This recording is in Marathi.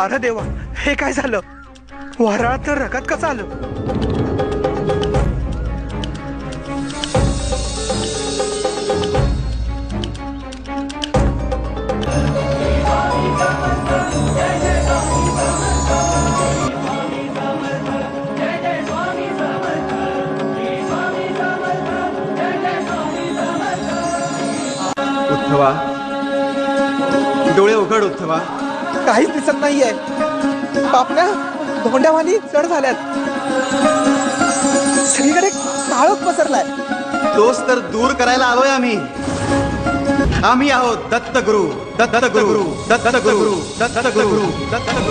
अरे देवा, हे काय झालं? वाराळ तर रगात कसं आलं? उद्धवा, डोळे उघड उद्धवा. काहीच दिसत नाहीये. पापण्या धोंड्यावानी चढ झाल्यात. सगळीकडे काळोख पसरलाय. तोच तर दूर करायला आलोय आम्ही. आम्ही आहोत दत्तगुरु, दत्तगुरु, दत्तगुरु, दत्तगुरु, दत्तगुरु.